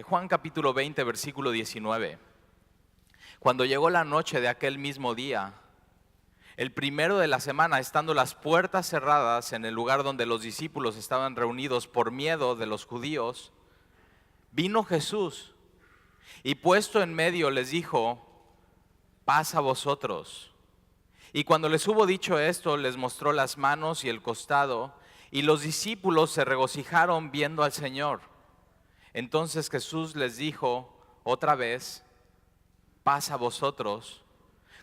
Juan capítulo 20, versículo 19. Cuando llegó la noche de aquel mismo día, el primero de la semana, estando las puertas cerradas en el lugar donde los discípulos estaban reunidos por miedo de los judíos, vino Jesús y puesto en medio les dijo: paz a vosotros. Y cuando les hubo dicho esto, les mostró las manos y el costado, y los discípulos se regocijaron viendo al Señor. Entonces Jesús les dijo otra vez: paz a vosotros.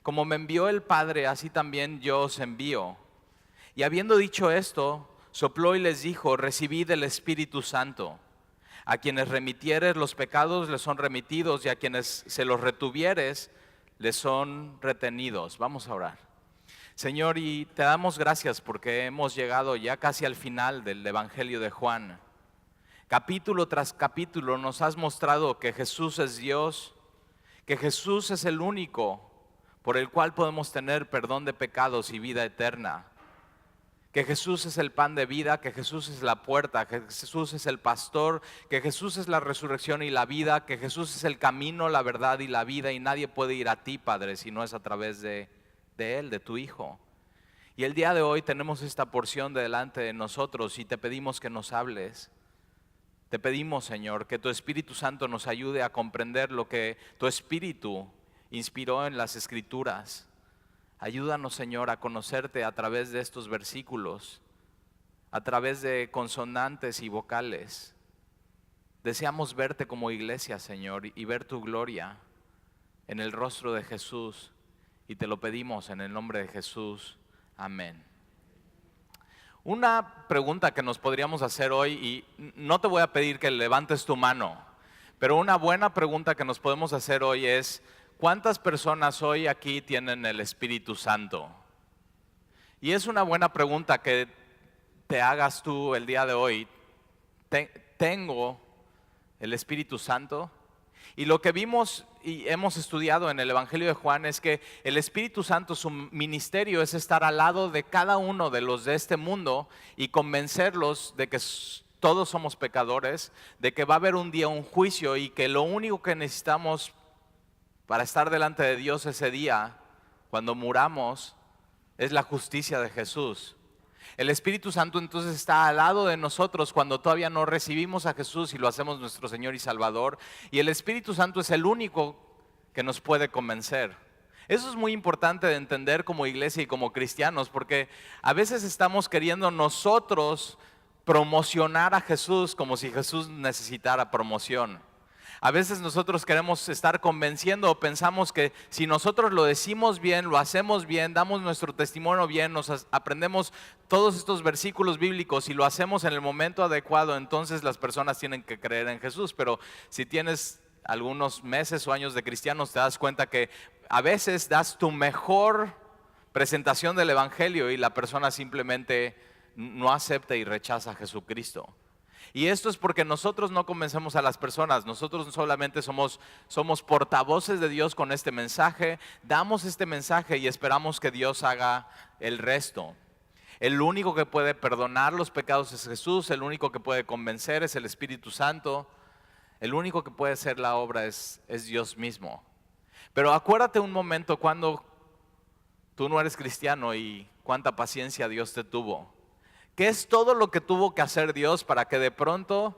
Como me envió el Padre, así también yo os envío. Y habiendo dicho esto, sopló y les dijo: recibid el Espíritu Santo. A quienes remitieres los pecados les son remitidos, y a quienes se los retuvieres les son retenidos. Vamos a orar. Señor, y te damos gracias porque hemos llegado ya casi al final del Evangelio de Juan. Capítulo tras capítulo nos has mostrado que Jesús es Dios, que Jesús es el único por el cual podemos tener perdón de pecados y vida eterna, que Jesús es el pan de vida, que Jesús es la puerta, que Jesús es el pastor, que Jesús es la resurrección y la vida, que Jesús es el camino, la verdad y la vida, y nadie puede ir a ti, Padre, si no es a través de Él, de tu Hijo. Y el día de hoy tenemos esta porción delante de nosotros y te pedimos que nos hables. Te pedimos, Señor, que tu Espíritu Santo nos ayude a comprender lo que tu Espíritu inspiró en las Escrituras. Ayúdanos, Señor, a conocerte a través de estos versículos, a través de consonantes y vocales. Deseamos verte como iglesia, Señor, y ver tu gloria en el rostro de Jesús. Y te lo pedimos en el nombre de Jesús. Amén. Una pregunta que nos podríamos hacer hoy, y no te voy a pedir que levantes tu mano, pero una buena pregunta que nos podemos hacer hoy es: ¿cuántas personas hoy aquí tienen el Espíritu Santo? Y es una buena pregunta que te hagas tú el día de hoy. ¿Tengo el Espíritu Santo? Y lo que vimos y hemos estudiado en el Evangelio de Juan es que el Espíritu Santo, su ministerio es estar al lado de cada uno de los de este mundo y convencerlos de que todos somos pecadores, de que va a haber un día un juicio y que lo único que necesitamos para estar delante de Dios ese día, cuando muramos, es la justicia de Jesús. El Espíritu Santo entonces está al lado de nosotros cuando todavía no recibimos a Jesús y lo hacemos nuestro Señor y Salvador. Y el Espíritu Santo es el único que nos puede convencer. Eso es muy importante de entender como iglesia y como cristianos, porque a veces estamos queriendo nosotros promocionar a Jesús como si Jesús necesitara promoción. A veces nosotros queremos estar convenciendo o pensamos que si nosotros lo decimos bien, lo hacemos bien, damos nuestro testimonio bien, nos aprendemos todos estos versículos bíblicos y lo hacemos en el momento adecuado, entonces las personas tienen que creer en Jesús. Pero si tienes algunos meses o años de cristianos, te das cuenta que a veces das tu mejor presentación del Evangelio y la persona simplemente no acepta y rechaza a Jesucristo. Y esto es porque nosotros no convencemos a las personas, nosotros solamente somos portavoces de Dios con este mensaje, damos este mensaje y esperamos que Dios haga el resto. El único que puede perdonar los pecados es Jesús, el único que puede convencer es el Espíritu Santo, el único que puede hacer la obra es Dios mismo. Pero acuérdate un momento cuando tú no eres cristiano y cuánta paciencia Dios te tuvo. ¿Qué es todo lo que tuvo que hacer Dios para que de pronto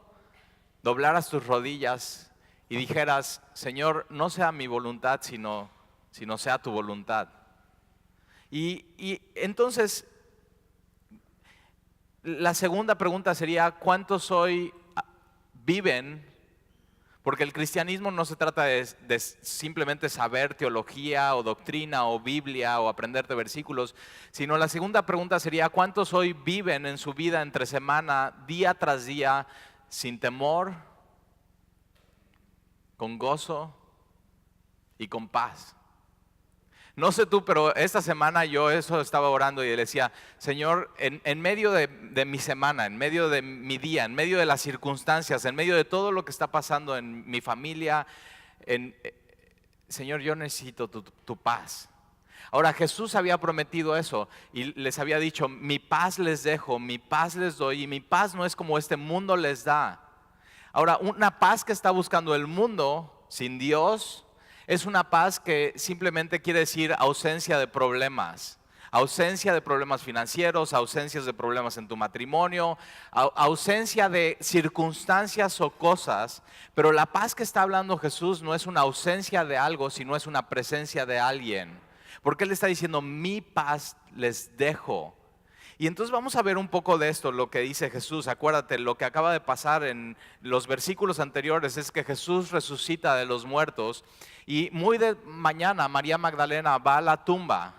doblaras tus rodillas y dijeras: Señor, no sea mi voluntad, sino sea tu voluntad? Y entonces, la segunda pregunta sería: ¿cuántos hoy viven? Porque el cristianismo no se trata de simplemente saber teología o doctrina o Biblia o aprenderte versículos, sino la segunda pregunta sería: ¿cuántos hoy viven en su vida entre semana, día tras día, sin temor, con gozo y con paz? No sé tú, pero esta semana yo eso estaba orando y le decía: Señor, en medio de mi semana, en medio de mi día, en medio de las circunstancias, en medio de todo lo que está pasando en mi familia, Señor, yo necesito tu paz. Ahora, Jesús había prometido eso y les había dicho: mi paz les dejo, mi paz les doy, y mi paz no es como este mundo les da. Ahora, una paz que está buscando el mundo sin Dios es una paz que simplemente quiere decir ausencia de problemas. Ausencia de problemas financieros, ausencias de problemas en tu matrimonio, ausencia de circunstancias o cosas. Pero la paz que está hablando Jesús no es una ausencia de algo, sino es una presencia de alguien. Porque Él está diciendo, mi paz les dejo. Y entonces vamos a ver un poco de esto, lo que dice Jesús. Acuérdate, lo que acaba de pasar en los versículos anteriores es que Jesús resucita de los muertos y muy de mañana María Magdalena va a la tumba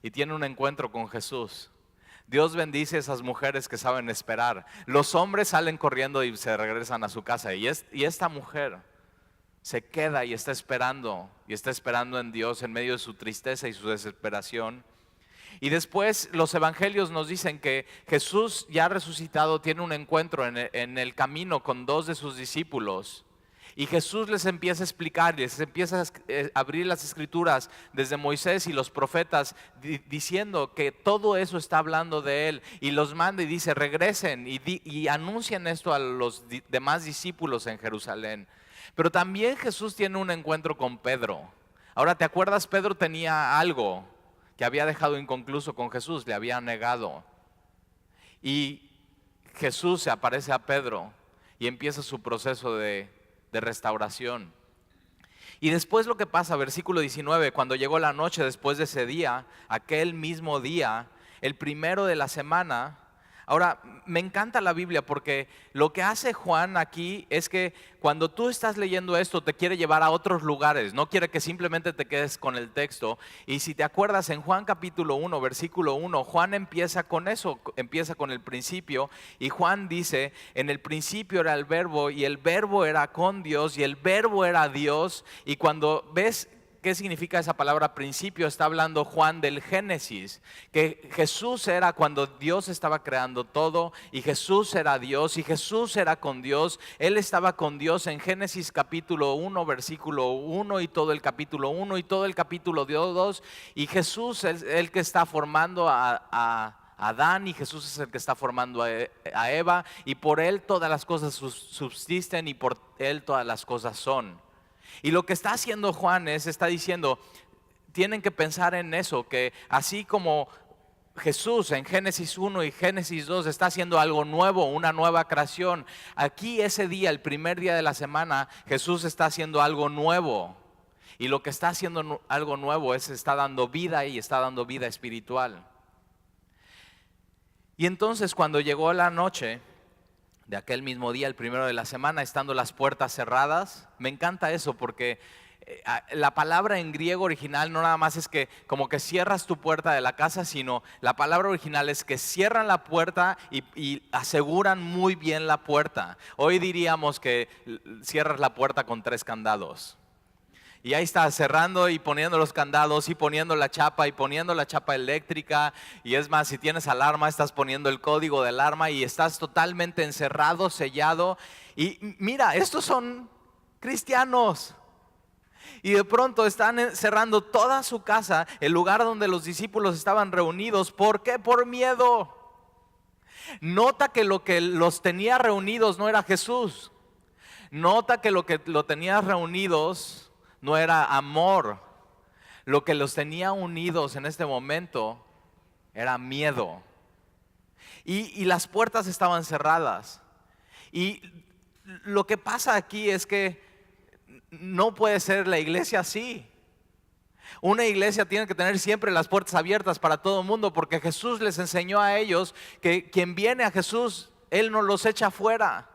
y tiene un encuentro con Jesús. Dios bendice a esas mujeres que saben esperar. Los hombres salen corriendo y se regresan a su casa y esta mujer se queda y está esperando en Dios en medio de su tristeza y su desesperación. Y después los evangelios nos dicen que Jesús ya resucitado tiene un encuentro en el camino con dos de sus discípulos. Y Jesús les empieza a explicar, les empieza a abrir las escrituras desde Moisés y los profetas diciendo que todo eso está hablando de Él. Y los manda y dice, regresen y anuncien esto a los demás discípulos en Jerusalén. Pero también Jesús tiene un encuentro con Pedro. Ahora, ¿te acuerdas? Pedro tenía algo que había dejado inconcluso con Jesús, le había negado. Y Jesús se aparece a Pedro y empieza su proceso de restauración. Y después lo que pasa, versículo 19, cuando llegó la noche después de ese día, aquel mismo día, el primero de la semana. Ahora, me encanta la Biblia porque lo que hace Juan aquí es que cuando tú estás leyendo esto te quiere llevar a otros lugares, no quiere que simplemente te quedes con el texto. Y si te acuerdas en Juan capítulo 1, versículo 1, Juan empieza con eso, empieza con el principio. Y Juan dice, en el principio era el verbo y el verbo era con Dios y el verbo era Dios. Y cuando ves ¿qué significa esa palabra principio? Está hablando Juan del Génesis, que Jesús era cuando Dios estaba creando todo y Jesús era Dios y Jesús era con Dios. Él estaba con Dios en Génesis capítulo 1, versículo 1 y todo el capítulo 1 y todo el capítulo 2. Y Jesús es el que está formando a Adán y Jesús es el que está formando a Eva y por Él todas las cosas subsisten y por Él todas las cosas son. Y lo que está haciendo Juan está diciendo, tienen que pensar en eso, que así como Jesús en Génesis 1 y Génesis 2 está haciendo algo nuevo, una nueva creación, aquí ese día, el primer día de la semana, Jesús está haciendo algo nuevo. Y lo que está haciendo algo nuevo está dando vida y está dando vida espiritual. Y entonces cuando llegó la noche de aquel mismo día, el primero de la semana, estando las puertas cerradas. Me encanta eso porque la palabra en griego original no nada más es que como que cierras tu puerta de la casa, sino la palabra original es que cierran la puerta y aseguran muy bien la puerta. Hoy diríamos que cierras la puerta con 3 candados. Y ahí está cerrando y poniendo los candados y poniendo la chapa eléctrica. Y es más, si tienes alarma, estás poniendo el código de alarma y estás totalmente encerrado, sellado. Y mira, estos son cristianos. Y de pronto están cerrando toda su casa, el lugar donde los discípulos estaban reunidos. ¿Por qué? Por miedo. Nota que lo que los tenía reunidos no era Jesús. Nota que lo tenía reunidos no era amor. Lo que los tenía unidos en este momento era miedo. Y las puertas estaban cerradas. Y lo que pasa aquí es que no puede ser la iglesia así. Una iglesia tiene que tener siempre las puertas abiertas para todo el mundo, porque Jesús les enseñó a ellos que quien viene a Jesús, Él no los echa fuera.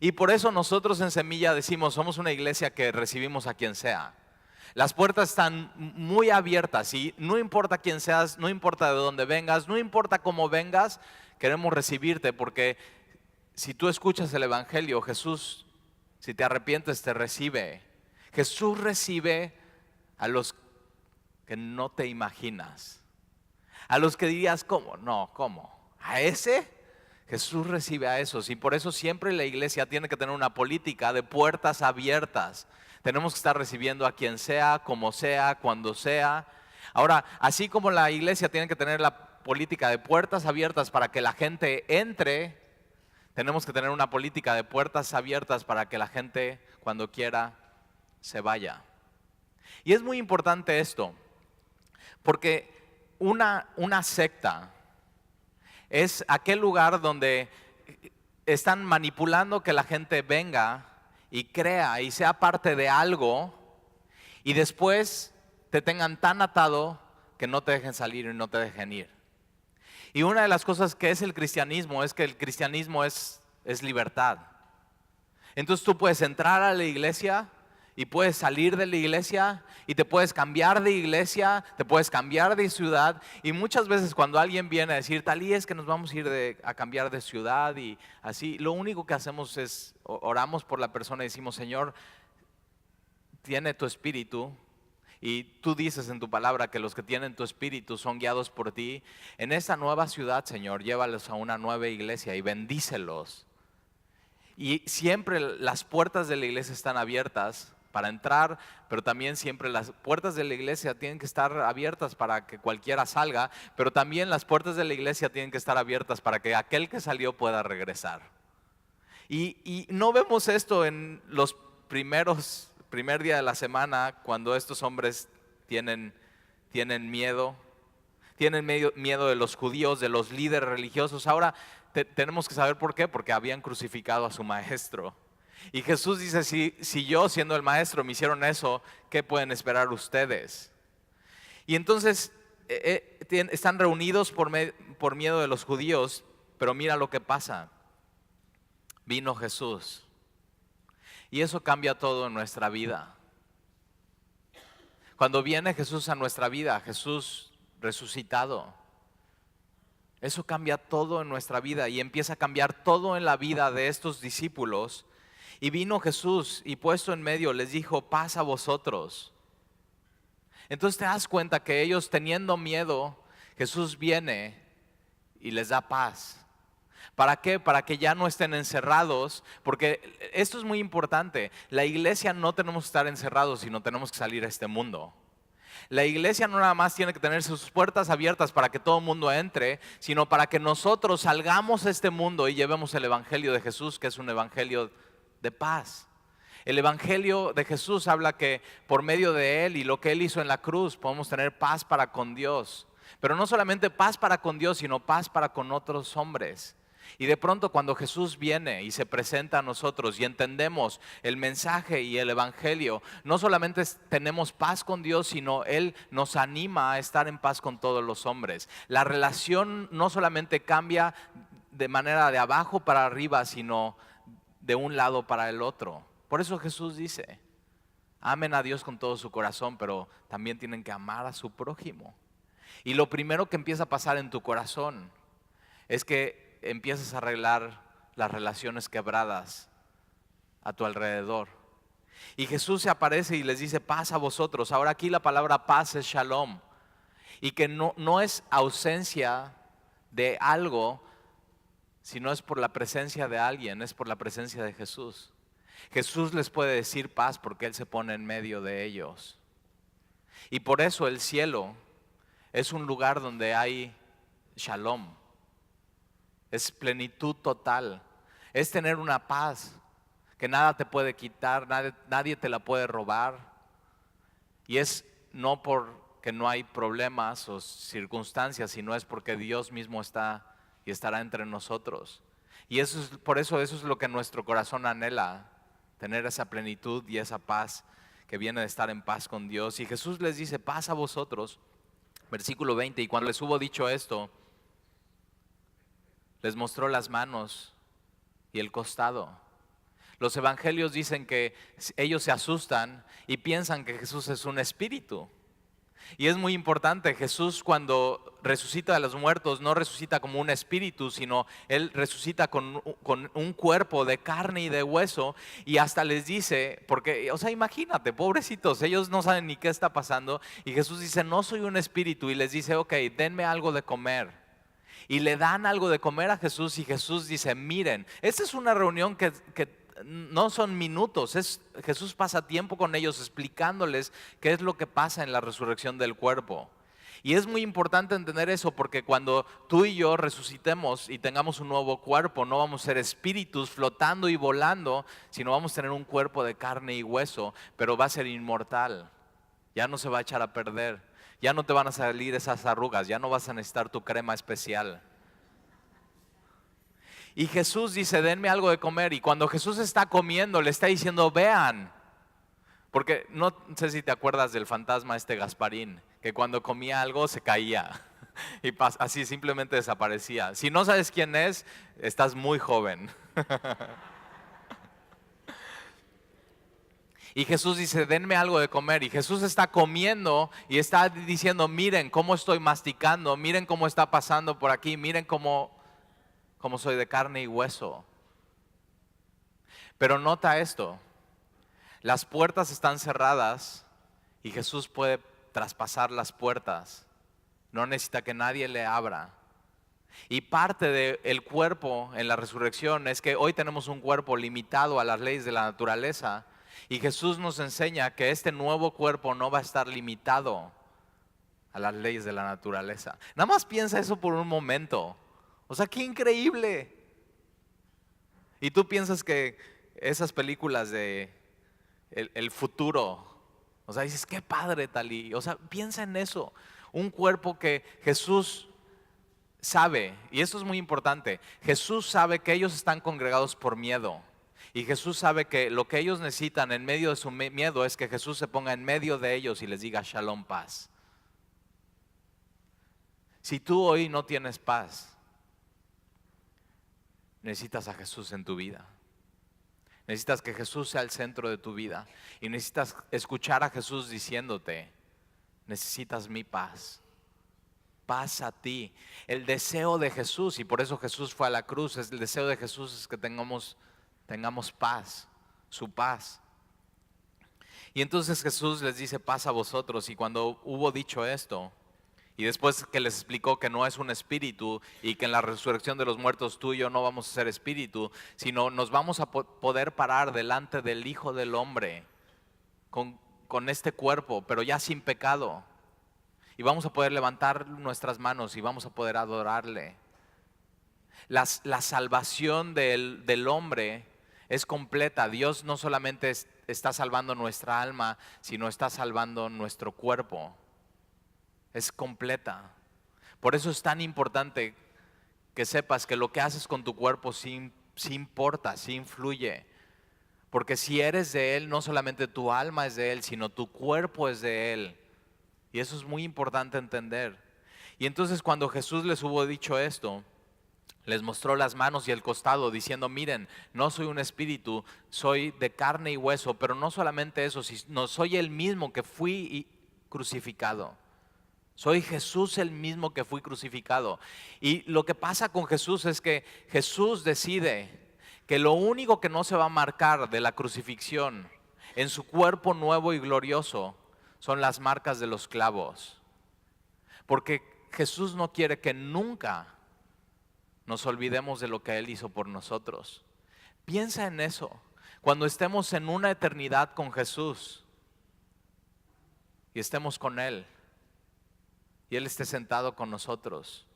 Y por eso nosotros en Semilla decimos, somos una iglesia que recibimos a quien sea. Las puertas están muy abiertas y no importa quién seas, no importa de dónde vengas, no importa cómo vengas, queremos recibirte, porque si tú escuchas el evangelio, Jesús, si te arrepientes, te recibe. Jesús recibe a los que no te imaginas, a los que dirías, ¿cómo? No, ¿cómo? ¿A ese? Jesús recibe a esos y por eso siempre la iglesia tiene que tener una política de puertas abiertas. Tenemos que estar recibiendo a quien sea, como sea, cuando sea. Ahora, así como la iglesia tiene que tener la política de puertas abiertas para que la gente entre, Tenemos que tener una política de puertas abiertas para que la gente, cuando quiera, se vaya. Y es muy importante esto, porque una secta es aquel lugar donde están manipulando que la gente venga y crea y sea parte de algo y después te tengan tan atado que no te dejen salir y no te dejen ir. Y una de las cosas que es el cristianismo es que el cristianismo es libertad. Entonces tú puedes entrar a la iglesia y puedes salir de la iglesia y te puedes cambiar de iglesia, te puedes cambiar de ciudad. Y muchas veces cuando alguien viene a decir, Talí, es que nos vamos a ir a cambiar de ciudad y así, lo único que hacemos es oramos por la persona y decimos, Señor, tiene tu espíritu. Y tú dices en tu palabra que los que tienen tu espíritu son guiados por ti. En esta nueva ciudad, Señor, llévalos a una nueva iglesia y bendícelos. Y siempre las puertas de la iglesia están abiertas para entrar, pero también siempre las puertas de la iglesia tienen que estar abiertas para que cualquiera salga, pero también las puertas de la iglesia tienen que estar abiertas para que aquel que salió pueda regresar. Y no vemos esto en los primer día de la semana, cuando estos hombres tienen miedo. Tienen miedo de los judíos, de los líderes religiosos. Ahora tenemos que saber por qué, porque habían crucificado a su maestro. Y Jesús dice, si yo siendo el maestro me hicieron eso, ¿qué pueden esperar ustedes? Y entonces están reunidos por miedo de los judíos, pero mira lo que pasa. Vino Jesús. Y eso cambia todo en nuestra vida. Cuando viene Jesús a nuestra vida, Jesús resucitado, eso cambia todo en nuestra vida y empieza a cambiar todo en la vida de estos discípulos. Y vino Jesús y puesto en medio les dijo, paz a vosotros. Entonces te das cuenta que ellos teniendo miedo, Jesús viene y les da paz. ¿Para qué? Para que ya no estén encerrados, porque esto es muy importante. La iglesia no tenemos que estar encerrados, sino tenemos que salir a este mundo. La iglesia no nada más tiene que tener sus puertas abiertas para que todo el mundo entre, sino para que nosotros salgamos a este mundo y llevemos el evangelio de Jesús, que es un evangelio de paz. El evangelio de Jesús habla que por medio de Él y lo que Él hizo en la cruz podemos tener paz para con Dios. Pero no solamente paz para con Dios, sino paz para con otros hombres. Y de pronto cuando Jesús viene y se presenta a nosotros y entendemos el mensaje y el evangelio, no solamente tenemos paz con Dios, sino Él nos anima a estar en paz con todos los hombres. La relación no solamente cambia de manera de abajo para arriba, sino de un lado para el otro. Por eso Jesús dice, amen a Dios con todo su corazón, pero también tienen que amar a su prójimo. Y lo primero que empieza a pasar en tu corazón es que empiezas a arreglar las relaciones quebradas a tu alrededor. Y Jesús se aparece y les dice, paz a vosotros. Ahora aquí la palabra paz es shalom. Y que no es ausencia de algo, sino es por la presencia de alguien, es por la presencia de Jesús. Jesús les puede decir paz porque Él se pone en medio de ellos. Y por eso el cielo es un lugar donde hay shalom. Es plenitud total, es tener una paz que nada te puede quitar, nadie te la puede robar. Y es no porque no hay problemas o circunstancias, sino es porque Dios mismo está y estará entre nosotros. Y por eso eso es lo que nuestro corazón anhela, tener esa plenitud y esa paz que viene de estar en paz con Dios. Y Jesús les dice, paz a vosotros. Versículo 20, y cuando les hubo dicho esto, les mostró las manos y el costado. Los evangelios dicen que ellos se asustan y piensan que Jesús es un espíritu. Y es muy importante, Jesús cuando resucita de los muertos no resucita como un espíritu, sino Él resucita con un cuerpo de carne y de hueso. Y hasta les dice, porque, o sea, imagínate, pobrecitos, ellos no saben ni qué está pasando. Y Jesús dice, no soy un espíritu. Y les dice, ok, denme algo de comer. Y le dan algo de comer a Jesús y Jesús dice, miren, esta es una reunión que no son minutos, Jesús pasa tiempo con ellos explicándoles qué es lo que pasa en la resurrección del cuerpo. Y es muy importante entender eso porque cuando tú y yo resucitemos y tengamos un nuevo cuerpo, no vamos a ser espíritus flotando y volando, sino vamos a tener un cuerpo de carne y hueso, pero va a ser inmortal. Ya no se va a echar a perder, ya no te van a salir esas arrugas, ya no vas a necesitar tu crema especial. Y Jesús dice, denme algo de comer. Y cuando Jesús está comiendo, le está diciendo, vean. Porque no sé si te acuerdas del fantasma Gasparín, que cuando comía algo se caía y así simplemente desaparecía. Si no sabes quién es, estás muy joven. Y Jesús dice, denme algo de comer. Y Jesús está comiendo y está diciendo, miren cómo estoy masticando, miren cómo está pasando por aquí, miren cómo soy de carne y hueso. Pero nota esto. Las puertas están cerradas y Jesús puede traspasar las puertas. No necesita que nadie le abra. Y parte del cuerpo en la resurrección es que hoy tenemos un cuerpo limitado a las leyes de la naturaleza. Y Jesús nos enseña que este nuevo cuerpo no va a estar limitado a las leyes de la naturaleza. Nada más piensa eso por un momento. O sea, qué increíble. Y tú piensas que esas películas de el futuro, o sea, dices, qué padre Talí. O sea, piensa en eso. Un cuerpo que Jesús sabe, y esto es muy importante, Jesús sabe que ellos están congregados por miedo. Y Jesús sabe que lo que ellos necesitan en medio de su miedo es que Jesús se ponga en medio de ellos y les diga Shalom, paz. Si tú hoy no tienes paz, necesitas a Jesús en tu vida. Necesitas que Jesús sea el centro de tu vida. Y necesitas escuchar a Jesús diciéndote, necesitas mi paz. Paz a ti. El deseo de Jesús, y por eso Jesús fue a la cruz, el deseo de Jesús es que tengamos paz, su paz. Y entonces Jesús les dice paz a vosotros. Y cuando hubo dicho esto, y después que les explicó que no es un espíritu y que en la resurrección de los muertos tú y yo no vamos a ser espíritu, sino nos vamos a poder parar delante del Hijo del Hombre con este cuerpo, pero ya sin pecado. Y vamos a poder levantar nuestras manos y vamos a poder adorarle. La salvación del hombre es completa. Dios no solamente está salvando nuestra alma, sino está salvando nuestro cuerpo. Es completa. Por eso es tan importante que sepas que lo que haces con tu cuerpo sí importa, sí influye. Porque si eres de Él, no solamente tu alma es de Él, sino tu cuerpo es de Él. Y eso es muy importante entender. Y entonces cuando Jesús les hubo dicho esto, les mostró las manos y el costado diciendo, miren, no soy un espíritu, soy de carne y hueso, pero no solamente eso, sino soy el mismo que fui crucificado. Soy Jesús el mismo que fui crucificado. Y lo que pasa con Jesús es que Jesús decide que lo único que no se va a marcar de la crucifixión en su cuerpo nuevo y glorioso son las marcas de los clavos. Porque Jesús no quiere que nunca nos olvidemos de lo que Él hizo por nosotros. Piensa en eso. Cuando estemos en una eternidad con Jesús y estemos con Él, y Él esté sentado con nosotros,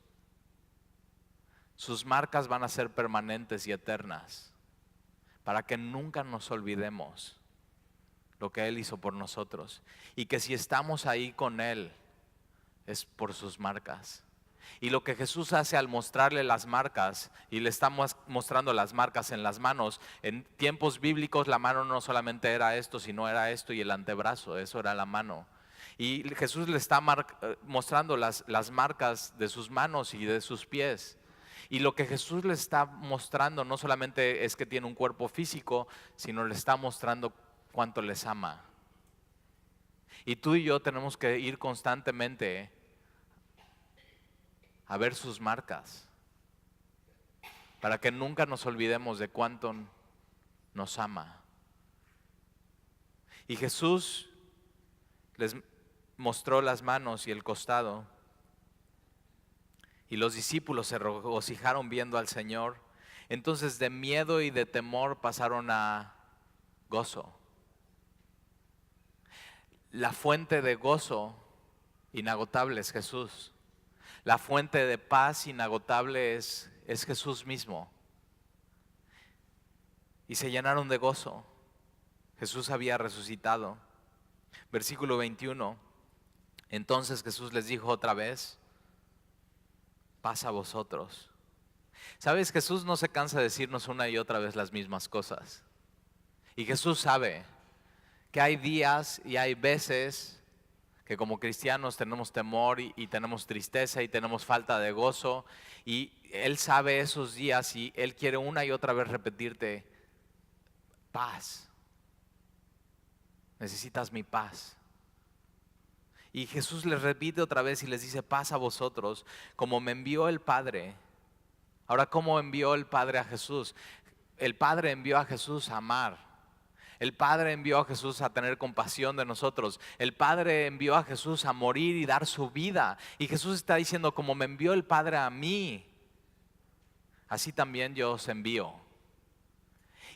sus marcas van a ser permanentes y eternas, para que nunca nos olvidemos lo que Él hizo por nosotros, y que si estamos ahí con Él, es por sus marcas. Y lo que Jesús hace al mostrarle las marcas, y le estamos mostrando las marcas en las manos, en tiempos bíblicos la mano no solamente era esto, sino era esto y el antebrazo, eso era la mano. Y Jesús le está mostrando las marcas de sus manos y de sus pies. Y lo que Jesús le está mostrando no solamente es que tiene un cuerpo físico, sino le está mostrando cuánto les ama. Y tú y yo tenemos que ir constantemente a ver sus marcas, para que nunca nos olvidemos de cuánto nos ama. Y Jesús les mostró las manos y el costado, y los discípulos se regocijaron viendo al Señor. Entonces de miedo y de temor pasaron a gozo. La fuente de gozo inagotable es Jesús. La fuente de paz inagotable es Jesús mismo. Y se llenaron de gozo. Jesús había resucitado. Versículo 21. Entonces Jesús les dijo otra vez: paz a vosotros. ¿Sabes? Jesús no se cansa de decirnos una y otra vez las mismas cosas. Y Jesús sabe que hay días y hay veces que como cristianos tenemos temor y tenemos tristeza y tenemos falta de gozo. Y Él sabe esos días y Él quiere una y otra vez repetirte: paz. Necesitas mi paz. Y Jesús les repite otra vez y les dice: paz a vosotros, como me envió el Padre. Ahora, ¿cómo envió el Padre a Jesús? El Padre envió a Jesús a amar. El Padre envió a Jesús a tener compasión de nosotros. El Padre envió a Jesús a morir y dar su vida. Y Jesús está diciendo: como me envió el Padre a mí, así también yo os envío.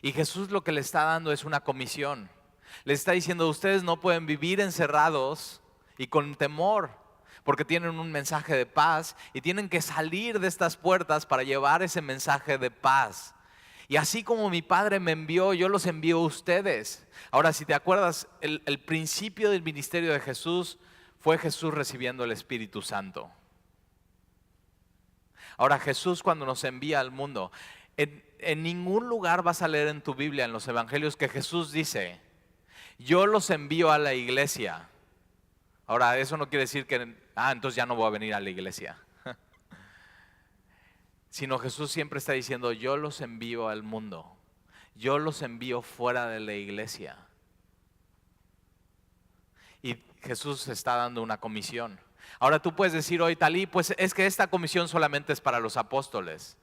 Y Jesús lo que le está dando es una comisión. Le está diciendo: ustedes no pueden vivir encerrados y con temor, porque tienen un mensaje de paz y tienen que salir de estas puertas para llevar ese mensaje de paz. Y así como mi Padre me envió, yo los envío a ustedes. Ahora, si te acuerdas, el principio del ministerio de Jesús fue Jesús recibiendo el Espíritu Santo. Ahora, Jesús, cuando nos envía al mundo, en ningún lugar vas a leer en tu Biblia, en los evangelios, que Jesús dice: yo los envío a la iglesia. Ahora, eso no quiere decir que, entonces ya no voy a venir a la iglesia. Sino Jesús siempre está diciendo: yo los envío al mundo. Yo los envío fuera de la iglesia. Y Jesús está dando una comisión. Ahora tú puedes decir hoy: Talí, pues es que esta comisión solamente es para los apóstoles.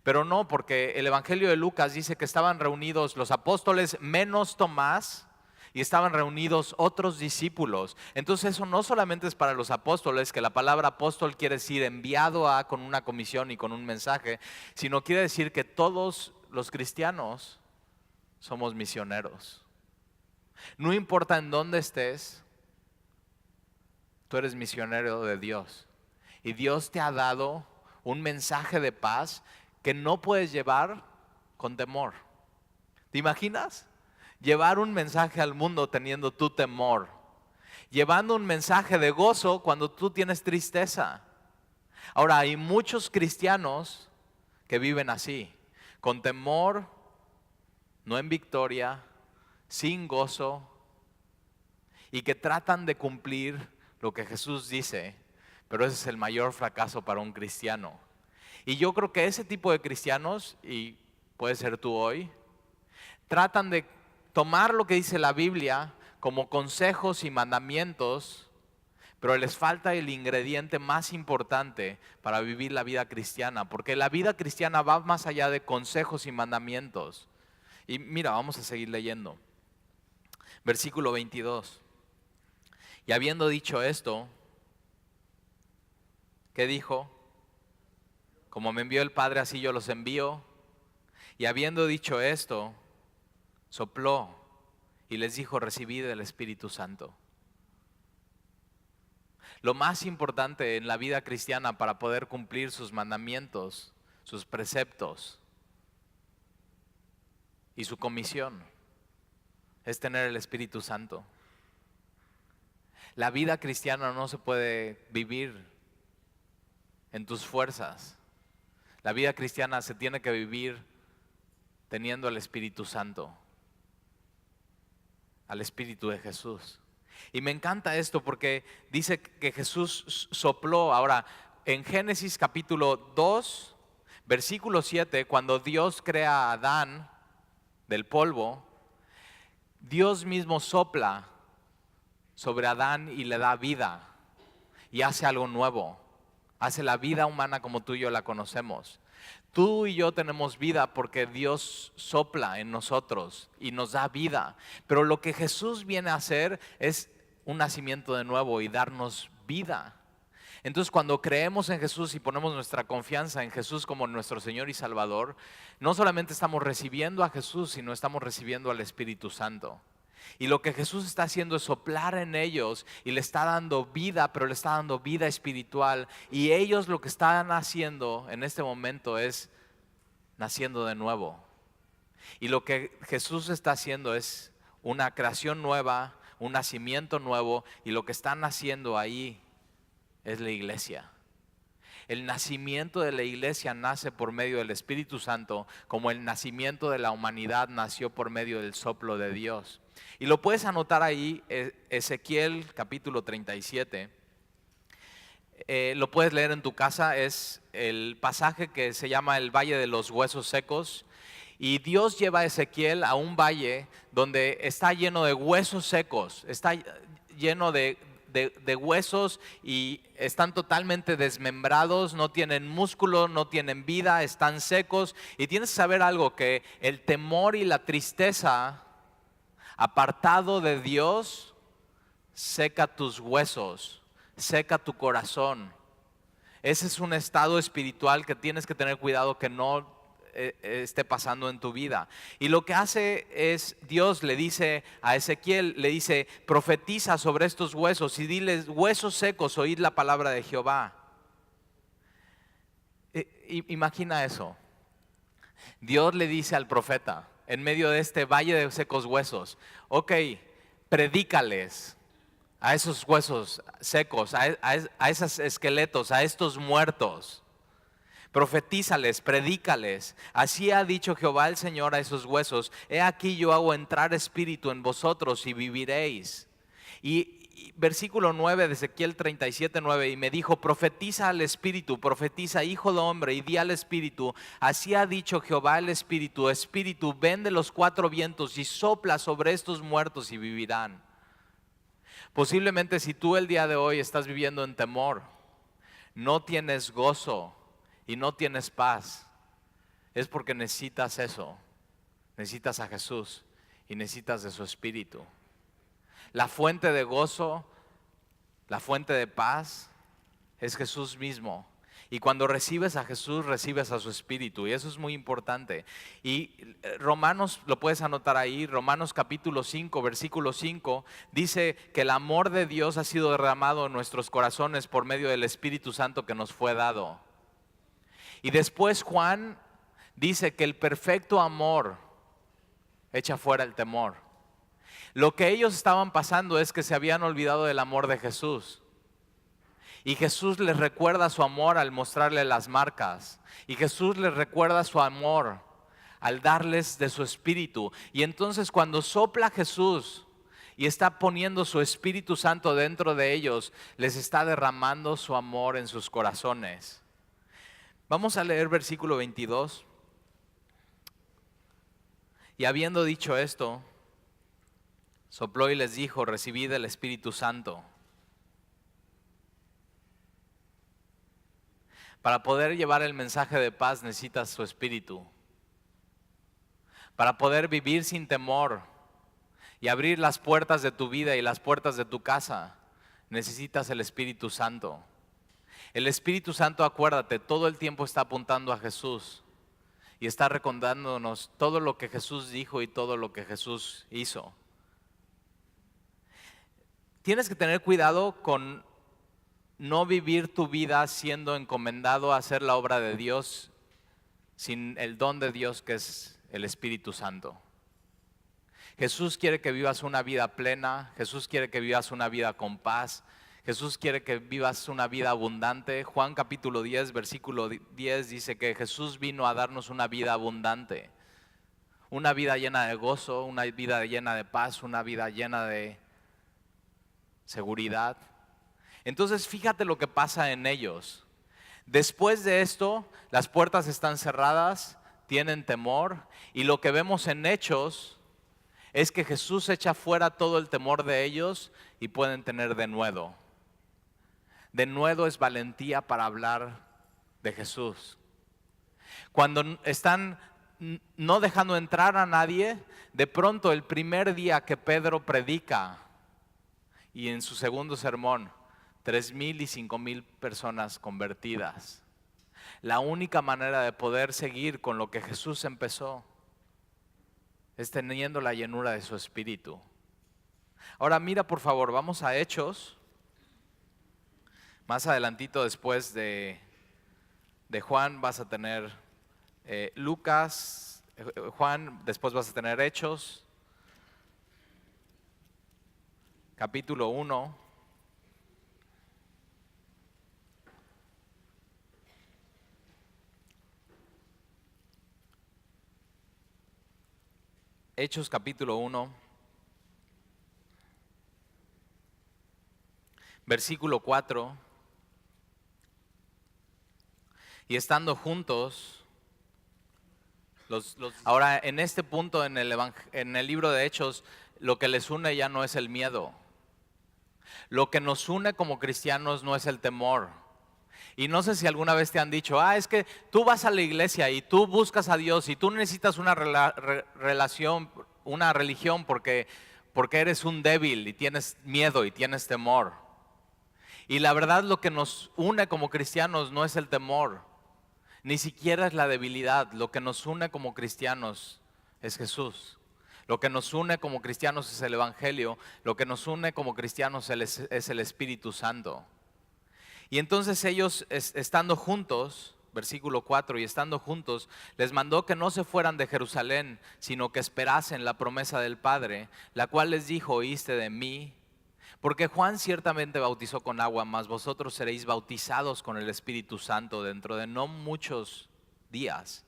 Pero no, porque el Evangelio de Lucas dice que estaban reunidos los apóstoles menos Tomás y estaban reunidos otros discípulos. Entonces eso no solamente es para los apóstoles, que la palabra apóstol quiere decir enviado a, con una comisión y con un mensaje, sino quiere decir que todos los cristianos somos misioneros. No importa en dónde estés, tú eres misionero de Dios. Y Dios te ha dado un mensaje de paz que no puedes llevar con temor. ¿Te imaginas? Llevar un mensaje al mundo teniendo tu temor. Llevando un mensaje de gozo cuando tú tienes tristeza. Ahora, hay muchos cristianos que viven así, con temor, no en victoria, sin gozo, y que tratan de cumplir lo que Jesús dice, pero ese es el mayor fracaso para un cristiano. Y yo creo que ese tipo de cristianos, y puede ser tú hoy, tratan de tomar lo que dice la Biblia como consejos y mandamientos, pero les falta el ingrediente más importante para vivir la vida cristiana, porque la vida cristiana va más allá de consejos y mandamientos. Y mira, vamos a seguir leyendo. Versículo 22. Y habiendo dicho esto, ¿qué dijo? Como me envió el Padre, así yo los envío. Y habiendo dicho esto, sopló y les dijo: recibid el Espíritu Santo. Lo más importante en la vida cristiana para poder cumplir sus mandamientos, sus preceptos y su comisión es tener el Espíritu Santo. La vida cristiana no se puede vivir en tus fuerzas. La vida cristiana se tiene que vivir teniendo el Espíritu Santo, al Espíritu de Jesús. Y me encanta esto porque dice que Jesús sopló. Ahora, en Génesis capítulo 2, versículo 7, cuando Dios crea a Adán del polvo, Dios mismo sopla sobre Adán y le da vida y hace algo nuevo. Hace la vida humana como tú y yo la conocemos. Tú y yo tenemos vida porque Dios sopla en nosotros y nos da vida. Pero lo que Jesús viene a hacer es un nacimiento de nuevo y darnos vida. Entonces, cuando creemos en Jesús y ponemos nuestra confianza en Jesús como nuestro Señor y Salvador, no solamente estamos recibiendo a Jesús, sino estamos recibiendo al Espíritu Santo. Y lo que Jesús está haciendo es soplar en ellos y le está dando vida, pero le está dando vida espiritual. Y ellos lo que están haciendo en este momento es naciendo de nuevo. Y lo que Jesús está haciendo es una creación nueva, un nacimiento nuevo, y lo que están haciendo ahí es la iglesia. El nacimiento de la iglesia nace por medio del Espíritu Santo, como el nacimiento de la humanidad nació por medio del soplo de Dios. Y lo puedes anotar ahí, Ezequiel capítulo 37. Lo puedes leer en tu casa, es el pasaje que se llama el Valle de los Huesos Secos. Y Dios lleva a Ezequiel a un valle donde está lleno de huesos secos, está lleno de huesos y están totalmente desmembrados, no tienen músculo, no tienen vida, están secos. Y tienes que saber algo, que el temor y la tristeza apartado de Dios seca tus huesos, seca tu corazón. Ese es un estado espiritual que tienes que tener cuidado que no esté pasando en tu vida. Y lo que hace es, Dios le dice a Ezequiel, le dice: profetiza sobre estos huesos y diles: huesos secos, oíd la palabra de Jehová. Imagina eso. Dios le dice al profeta, en medio de este valle de secos huesos: ok, predícales a esos huesos secos, a esos esqueletos, a estos muertos. Profetízales, predícales. Así ha dicho Jehová el Señor a esos huesos: he aquí yo hago entrar espíritu en vosotros y viviréis. Y versículo 9 de Ezequiel 37:9: y me dijo: profetiza al espíritu, profetiza, hijo de hombre, y di al espíritu: así ha dicho Jehová el espíritu: espíritu, ven de los cuatro vientos y sopla sobre estos muertos y vivirán. Posiblemente si tú el día de hoy estás viviendo en temor, no tienes gozo y no tienes paz, es porque necesitas eso. Necesitas a Jesús y necesitas de su espíritu. La fuente de gozo, la fuente de paz es Jesús mismo. Y cuando recibes a Jesús, recibes a su espíritu, y eso es muy importante. Y Romanos, lo puedes anotar ahí, Romanos capítulo 5, versículo 5, dice que el amor de Dios ha sido derramado en nuestros corazones por medio del Espíritu Santo que nos fue dado. Y después Juan dice que el perfecto amor echa fuera el temor. Lo que ellos estaban pasando es que se habían olvidado del amor de Jesús. Y Jesús les recuerda su amor al mostrarle las marcas. Y Jesús les recuerda su amor al darles de su espíritu. Y entonces cuando sopla Jesús y está poniendo su Espíritu Santo dentro de ellos, les está derramando su amor en sus corazones. Vamos a leer versículo 22. Y habiendo dicho esto, sopló y les dijo: recibid el Espíritu Santo. Para poder llevar el mensaje de paz necesitas su espíritu. Para poder vivir sin temor y abrir las puertas de tu vida y las puertas de tu casa, necesitas el Espíritu Santo. El Espíritu Santo, acuérdate, todo el tiempo está apuntando a Jesús y está recordándonos todo lo que Jesús dijo y todo lo que Jesús hizo. Tienes que tener cuidado con no vivir tu vida siendo encomendado a hacer la obra de Dios sin el don de Dios, que es el Espíritu Santo. Jesús quiere que vivas una vida plena, Jesús quiere que vivas una vida con paz, Jesús quiere que vivas una vida abundante. Juan capítulo 10, versículo 10 dice que Jesús vino a darnos una vida abundante, una vida llena de gozo, una vida llena de paz, una vida llena de seguridad. Entonces fíjate lo que pasa en ellos. Después de esto, las puertas están cerradas, tienen temor, y lo que vemos en Hechos es que Jesús echa fuera todo el temor de ellos y pueden tener denuedo. Denuedo es valentía para hablar de Jesús. Cuando están no dejando entrar a nadie, de pronto el primer día que Pedro predica y en su segundo sermón, 3,000 y 5,000 personas convertidas. La única manera de poder seguir con lo que Jesús empezó es teniendo la llenura de su espíritu. Ahora mira por favor, vamos a Hechos. Más adelantito después de Juan vas a tener Lucas, Juan, después vas a tener Hechos, capítulo 1. Hechos capítulo 1, versículo 4. Y estando juntos, ahora en este punto en el libro de Hechos, lo que les une ya no es el miedo. Lo que nos une como cristianos no es el temor. Y no sé si alguna vez te han dicho, es que tú vas a la iglesia y tú buscas a Dios y tú necesitas una relación, una religión porque eres un débil y tienes miedo y tienes temor. Y la verdad lo que nos une como cristianos no es el temor, ni siquiera es la debilidad. Lo que nos une como cristianos es Jesús. Lo que nos une como cristianos es el Evangelio. Lo que nos une como cristianos es el Espíritu Santo. Y entonces ellos, estando juntos, versículo 4, y estando juntos, les mandó que no se fueran de Jerusalén, sino que esperasen la promesa del Padre, la cual les dijo: oíste de mí. Porque Juan ciertamente bautizó con agua, mas vosotros seréis bautizados con el Espíritu Santo dentro de no muchos días.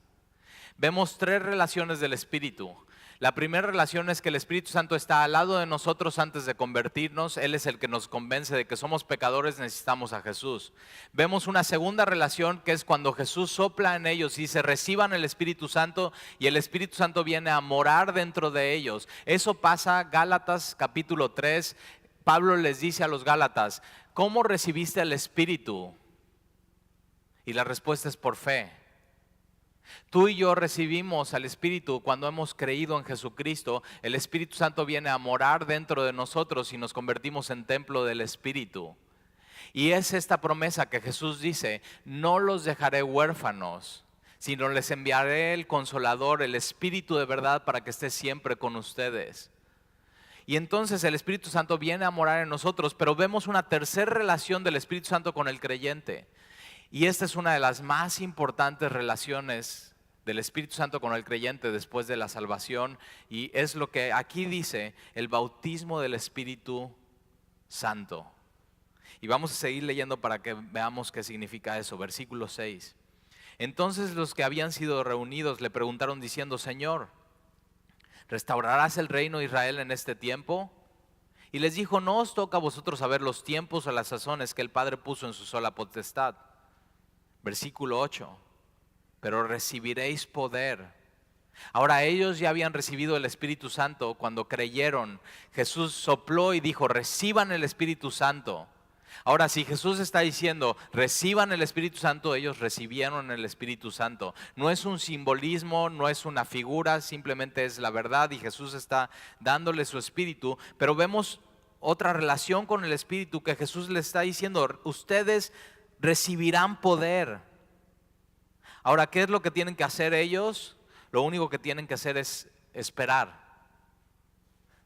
Vemos tres relaciones del Espíritu. La primera relación es que el Espíritu Santo está al lado de nosotros antes de convertirnos. Él es el que nos convence de que somos pecadores, necesitamos a Jesús. Vemos una segunda relación que es cuando Jesús sopla en ellos y dice: reciban el Espíritu Santo, y el Espíritu Santo viene a morar dentro de ellos. Eso pasa, Gálatas capítulo 3, Pablo les dice a los Gálatas: ¿cómo recibiste el Espíritu? Y la respuesta es por fe. Tú y yo recibimos al Espíritu cuando hemos creído en Jesucristo. El Espíritu Santo viene a morar dentro de nosotros y nos convertimos en templo del Espíritu. Y es esta promesa que Jesús dice: no los dejaré huérfanos, sino les enviaré el Consolador, el Espíritu de verdad, para que esté siempre con ustedes. Y entonces el Espíritu Santo viene a morar en nosotros, pero vemos una tercera relación del Espíritu Santo con el creyente. Y esta es una de las más importantes relaciones del Espíritu Santo con el creyente después de la salvación. Y es lo que aquí dice: el bautismo del Espíritu Santo. Y vamos a seguir leyendo para que veamos qué significa eso. Versículo 6. Entonces los que habían sido reunidos le preguntaron diciendo: Señor, ¿restaurarás el reino de Israel en este tiempo? Y les dijo: no os toca a vosotros saber los tiempos o las sazones que el Padre puso en su sola potestad. Versículo 8. Pero recibiréis poder. Ahora ellos ya habían recibido el Espíritu Santo cuando creyeron. Jesús sopló y dijo: reciban el Espíritu Santo. Ahora, si Jesús está diciendo reciban el Espíritu Santo, ellos recibieron el Espíritu Santo. No es un simbolismo, no es una figura, simplemente es la verdad y Jesús está dándole su Espíritu. Pero vemos otra relación con el Espíritu que Jesús le está diciendo: ustedes recibirán poder. Ahora, ¿qué es lo que tienen que hacer ellos? Lo único que tienen que hacer es esperar.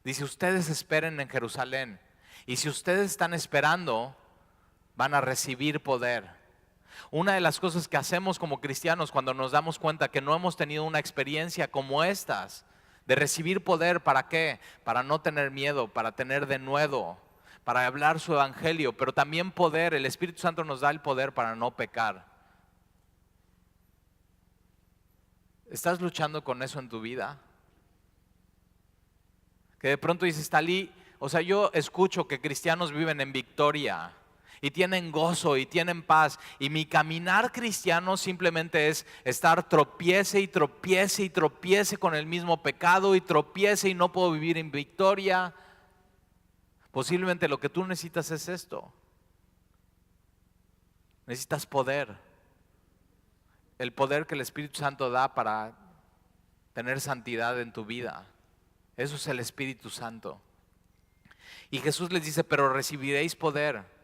Dice: ustedes esperen en Jerusalén. Y si ustedes están esperando, van a recibir poder. Una de las cosas que hacemos como cristianos cuando nos damos cuenta que no hemos tenido una experiencia como estas, de recibir poder, ¿para qué? Para no tener miedo, para tener denuedo, para hablar su evangelio, pero también poder. El Espíritu Santo nos da el poder para no pecar. ¿Estás luchando con eso en tu vida? Que de pronto dices: Talí, o sea, yo escucho que cristianos viven en victoria y tienen gozo y tienen paz, y mi caminar cristiano simplemente es estar tropiece y tropiece y tropiece con el mismo pecado y tropiece y no puedo vivir en victoria. Posiblemente lo que tú necesitas es esto. Necesitas poder. El poder que el Espíritu Santo da para tener santidad en tu vida. Eso es el Espíritu Santo. Y Jesús les dice: pero recibiréis poder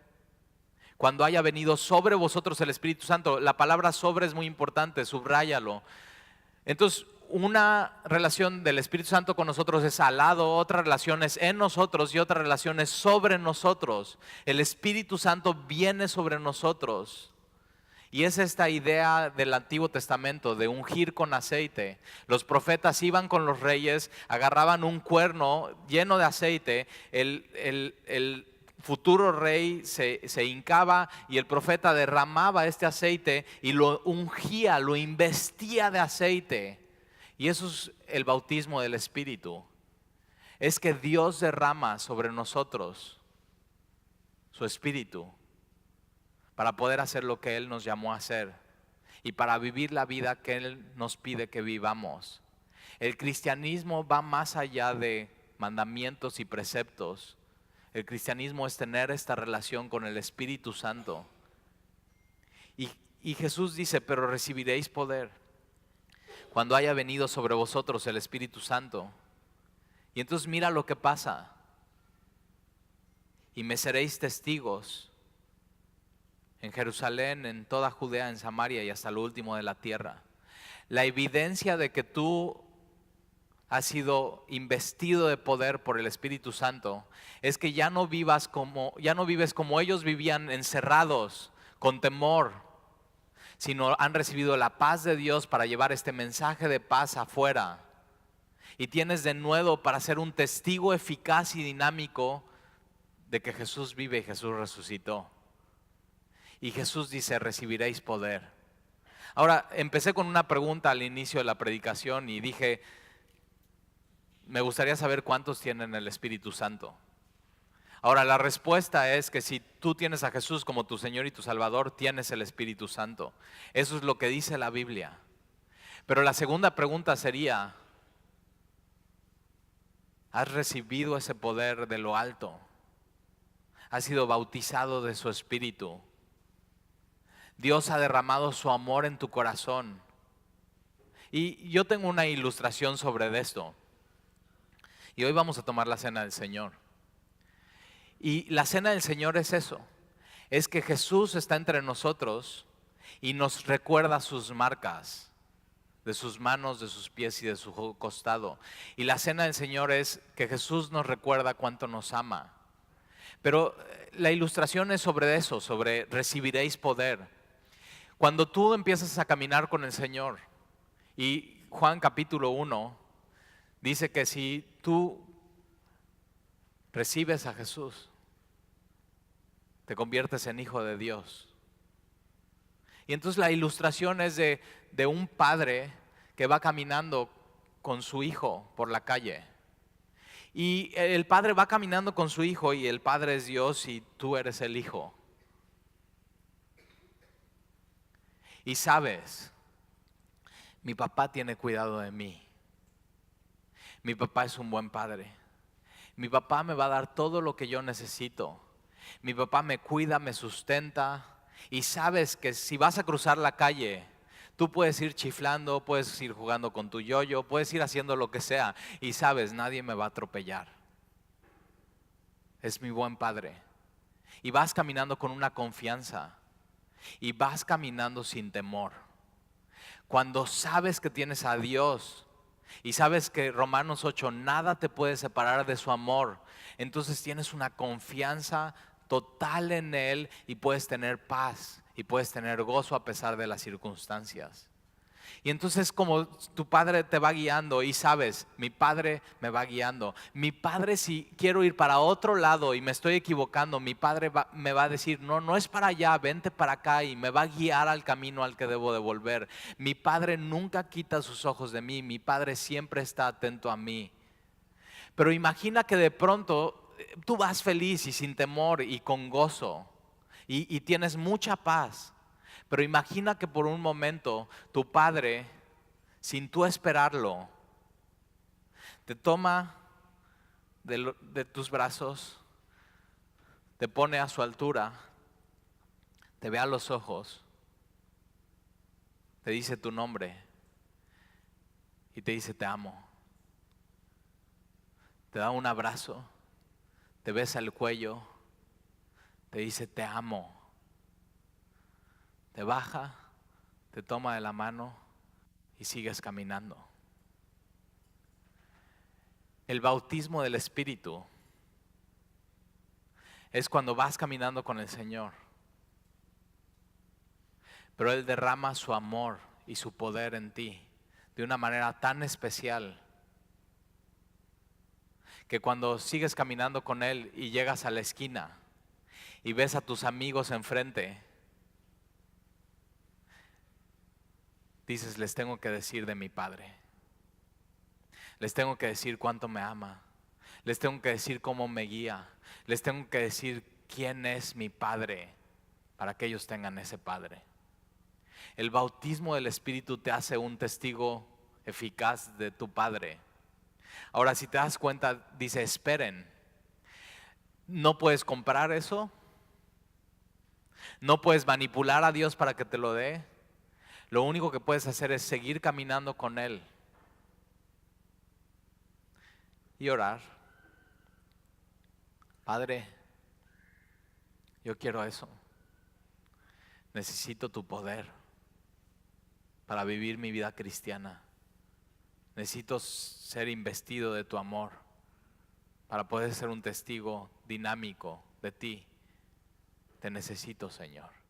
cuando haya venido sobre vosotros el Espíritu Santo. La palabra sobre es muy importante, subráyalo. Entonces, una relación del Espíritu Santo con nosotros es al lado, otra relación es en nosotros y otra relación es sobre nosotros. El Espíritu Santo viene sobre nosotros. Y es esta idea del Antiguo Testamento de ungir con aceite. Los profetas iban con los reyes, agarraban un cuerno lleno de aceite, el futuro rey se hincaba y el profeta derramaba este aceite y lo ungía, lo investía de aceite. Y eso es el bautismo del Espíritu. Es que Dios derrama sobre nosotros su Espíritu para poder hacer lo que Él nos llamó a hacer y para vivir la vida que Él nos pide que vivamos. El cristianismo va más allá de mandamientos y preceptos. El cristianismo es tener esta relación con el Espíritu Santo. Y Jesús dice, pero recibiréis poder cuando haya venido sobre vosotros el Espíritu Santo. Y entonces mira lo que pasa. Y me seréis testigos en Jerusalén, en toda Judea, en Samaria y hasta lo último de la tierra. La evidencia de que tú has sido investido de poder por el Espíritu Santo es que ya no vives como ellos vivían, encerrados, con temor, sino han recibido la paz de Dios para llevar este mensaje de paz afuera. Y tienes de nuevo para ser un testigo eficaz y dinámico de que Jesús vive y Jesús resucitó. Y Jesús dice, recibiréis poder. Ahora, empecé con una pregunta al inicio de la predicación y dije, me gustaría saber cuántos tienen el Espíritu Santo. Ahora, la respuesta es que si tú tienes a Jesús como tu Señor y tu Salvador, tienes el Espíritu Santo. Eso es lo que dice la Biblia. Pero la segunda pregunta sería, ¿has recibido ese poder de lo alto? ¿Has sido bautizado de su Espíritu? Dios ha derramado su amor en tu corazón. Y yo tengo una ilustración sobre esto. Y hoy vamos a tomar la cena del Señor. Y la cena del Señor es eso. Es que Jesús está entre nosotros y nos recuerda sus marcas, de sus manos, de sus pies y de su costado. Y la cena del Señor es que Jesús nos recuerda cuánto nos ama. Pero la ilustración es sobre eso, sobre recibiréis poder. Cuando tú empiezas a caminar con el Señor, y Juan capítulo 1 dice que si tú recibes a Jesús, te conviertes en hijo de Dios. Y entonces la ilustración es de un padre que va caminando con su hijo por la calle. Y el padre va caminando con su hijo y el padre es Dios y tú eres el hijo. Y sabes, mi papá tiene cuidado de mí. Mi papá es un buen padre. Mi papá me va a dar todo lo que yo necesito. Mi papá me cuida, me sustenta. Y sabes que si vas a cruzar la calle, tú puedes ir chiflando, puedes ir jugando con tu yoyo, puedes ir haciendo lo que sea. Y sabes, nadie me va a atropellar. Es mi buen padre. Y vas caminando con una confianza. Y vas caminando sin temor. Cuando sabes que tienes a Dios y sabes que Romanos 8, nada te puede separar de su amor, entonces tienes una confianza total en Él y puedes tener paz y puedes tener gozo a pesar de las circunstancias. Y entonces como tu padre te va guiando y sabes, mi padre me va guiando. Mi padre, si quiero ir para otro lado y me estoy equivocando, mi padre me va a decir, no, no es para allá, vente para acá, y me va a guiar al camino al que debo de volver. Mi padre nunca quita sus ojos de mí, mi padre siempre está atento a mí. Pero imagina que de pronto tú vas feliz y sin temor y con gozo y tienes mucha paz. Pero imagina que por un momento tu padre, sin tú esperarlo, te toma de tus brazos, te pone a su altura, te ve a los ojos, te dice tu nombre y te dice te amo. Te da un abrazo, te besa el cuello, te dice te amo. Te baja, te toma de la mano y sigues caminando. El bautismo del Espíritu es cuando vas caminando con el Señor, pero Él derrama su amor y su poder en ti de una manera tan especial que cuando sigues caminando con Él y llegas a la esquina y ves a tus amigos enfrente, dices, les tengo que decir de mi Padre, les tengo que decir cuánto me ama, les tengo que decir cómo me guía, les tengo que decir quién es mi Padre para que ellos tengan ese Padre. El bautismo del Espíritu te hace un testigo eficaz de tu Padre. Ahora, si te das cuenta, dice esperen. No puedes comprar eso. No puedes manipular a Dios para que te lo dé. Lo único que puedes hacer es seguir caminando con Él y orar. Padre, yo quiero eso. Necesito tu poder para vivir mi vida cristiana. Necesito ser investido de tu amor para poder ser un testigo dinámico de ti. Te necesito, Señor.